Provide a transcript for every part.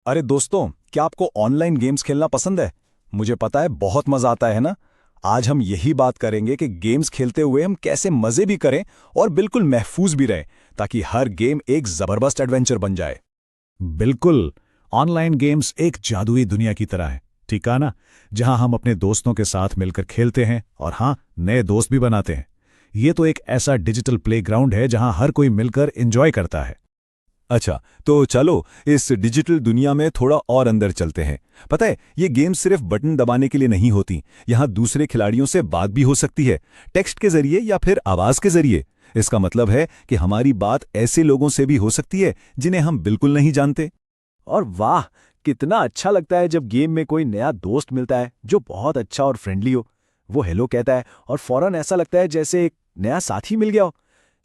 अरे दोस्तों, क्या आपको ऑनलाइन गेम्स खेलना पसंद है? मुझे पता है बहुत मजा आता है ना। आज हम यही बात करेंगे कि गेम्स खेलते हुए हम कैसे मजे भी करें और बिल्कुल महफूज भी रहें, ताकि हर गेम एक जबरदस्त एडवेंचर बन जाए। बिल्कुल। ऑनलाइन गेम्स एक जादुई दुनिया की तरह है, ठीक है ना? जहां हम अपने दोस्तों के साथ मिलकर खेलते हैं और हाँ, नए दोस्त भी बनाते हैं। ये तो एक ऐसा डिजिटल प्लेग्राउंड है जहां हर कोई मिलकर एंजॉय करता है। अच्छा, तो चलो इस डिजिटल दुनिया में थोड़ा और अंदर चलते हैं। पता है, ये गेम सिर्फ बटन दबाने के लिए नहीं होती। यहाँ दूसरे खिलाड़ियों से बात भी हो सकती है, टेक्स्ट के जरिए या फिर आवाज के जरिए। इसका मतलब है कि हमारी बात ऐसे लोगों से भी हो सकती है जिन्हें हम बिल्कुल नहीं जानते। और वाह, कितना अच्छा लगता है जब गेम में कोई नया दोस्त मिलता है जो बहुत अच्छा और फ्रेंडली हो। वो हेलो कहता है और फौरन ऐसा लगता है जैसे एक नया साथी मिल गया हो।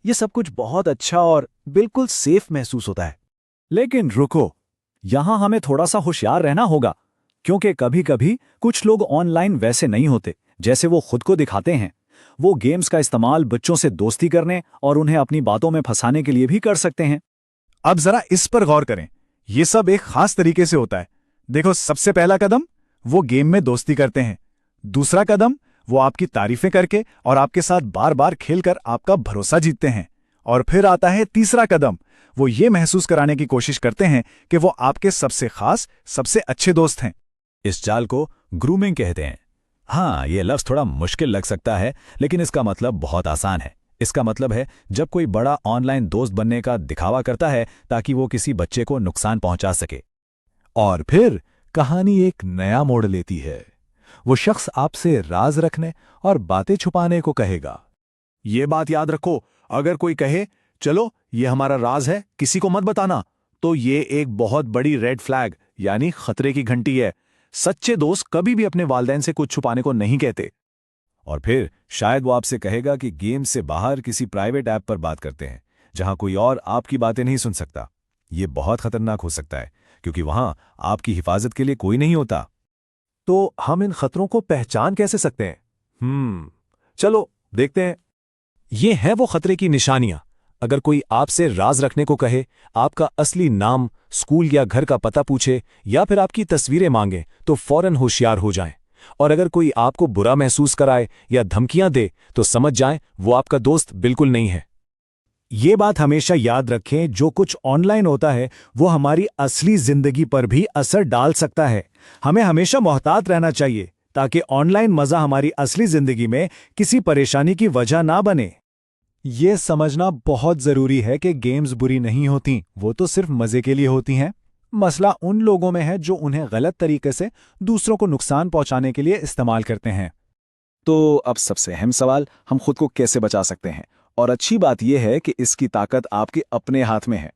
ये सब कुछ बहुत अच्छा और बिल्कुल सेफ महसूस होता है। लेकिन रुको, यहां हमें थोड़ा सा होशियार रहना होगा, क्योंकि कभी-कभी कुछ लोग ऑनलाइन वैसे नहीं होते जैसे वो खुद को दिखाते हैं। वो गेम्स का इस्तेमाल बच्चों से दोस्ती करने और उन्हें अपनी बातों में फंसाने के लिए भी कर सकते हैं। अब जरा इस पर गौर करें। ये सब एक खास तरीके से होता है। देखो, सबसे पहला कदम, वो गेम में दोस्ती करते हैं। दूसरा कदम, वो आपकी तारीफें करके और आपके साथ बार बार खेलकर आपका भरोसा जीतते हैं। और फिर आता है तीसरा कदम, वो ये महसूस कराने की कोशिश करते हैं कि वो आपके सबसे खास, सबसे अच्छे दोस्त हैं। इस चाल को ग्रूमिंग कहते हैं। हाँ, ये लफ्ज थोड़ा मुश्किल लग सकता है, लेकिन इसका मतलब बहुत आसान है। इसका मतलब है जब कोई बड़ा ऑनलाइन दोस्त बनने का दिखावा करता है ताकि वो किसी बच्चे को नुकसान पहुंचा सके। और फिर कहानी एक नया मोड़ लेती है। वो शख्स आपसे राज रखने और बातें छुपाने को कहेगा। ये बात याद रखो, अगर कोई कहे चलो ये हमारा राज है, किसी को मत बताना, तो ये एक बहुत बड़ी रेड फ्लैग यानी खतरे की घंटी है। सच्चे दोस्त कभी भी अपने वालिदैन से कुछ छुपाने को नहीं कहते। और फिर शायद वो आपसे कहेगा कि गेम से बाहर किसी प्राइवेट ऐप पर बात करते हैं, जहां कोई और आपकी बातें नहीं सुन सकता। ये बहुत खतरनाक हो सकता है, क्योंकि वहां आपकी हिफाजत के लिए कोई नहीं होता। तो हम इन खतरों को पहचान कैसे सकते हैं? चलो देखते हैं। ये है वो खतरे की निशानियां। अगर कोई आपसे राज रखने को कहे, आपका असली नाम, स्कूल या घर का पता पूछे या फिर आपकी तस्वीरें मांगे, तो फौरन होशियार हो जाएं। और अगर कोई आपको बुरा महसूस कराए या धमकियां दे, तो समझ जाएं वो आपका दोस्त बिल्कुल नहीं है। ये बात हमेशा याद रखें, जो कुछ ऑनलाइन होता है वो हमारी असली जिंदगी पर भी असर डाल सकता है। हमें हमेशा मोहतात रहना चाहिए ताकि ऑनलाइन मजा हमारी असली जिंदगी में किसी परेशानी की वजह ना बने। ये समझना बहुत जरूरी है कि गेम्स बुरी नहीं होती, वो तो सिर्फ मजे के लिए होती हैं। मसला उन लोगों में है जो उन्हें गलत तरीके से दूसरों को नुकसान पहुंचाने के लिए इस्तेमाल करते हैं। तो अब सबसे अहम सवाल, हम खुद को कैसे बचा सकते हैं? और अच्छी बात यह है कि इसकी ताकत आपके अपने हाथ में है।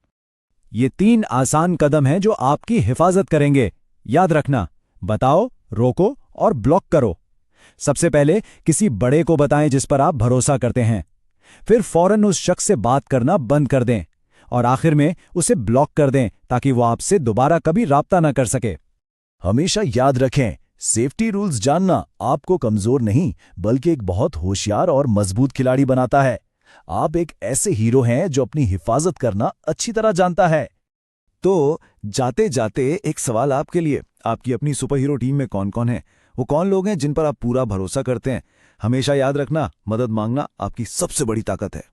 ये 3 आसान कदम हैं जो आपकी हिफाजत करेंगे। याद रखना, बताओ, रोको और ब्लॉक करो। सबसे पहले किसी बड़े को बताएं जिस पर आप भरोसा करते हैं। फिर फौरन उस शख्स से बात करना बंद कर दें। और आखिर में उसे ब्लॉक कर दें ताकि वो आपसे दोबारा कभी राब्ता न कर सके। हमेशा याद रखें, सेफ्टी रूल्स जानना आपको कमजोर नहीं बल्कि एक बहुत होशियार और मजबूत खिलाड़ी बनाता है। आप एक ऐसे हीरो हैं जो अपनी हिफाजत करना अच्छी तरह जानता है। तो जाते जाते एक सवाल आपके लिए, आपकी अपनी सुपर हीरो टीम में कौन कौन है? वो कौन लोग हैं जिन पर आप पूरा भरोसा करते हैं? हमेशा याद रखना, मदद मांगना आपकी सबसे बड़ी ताकत है।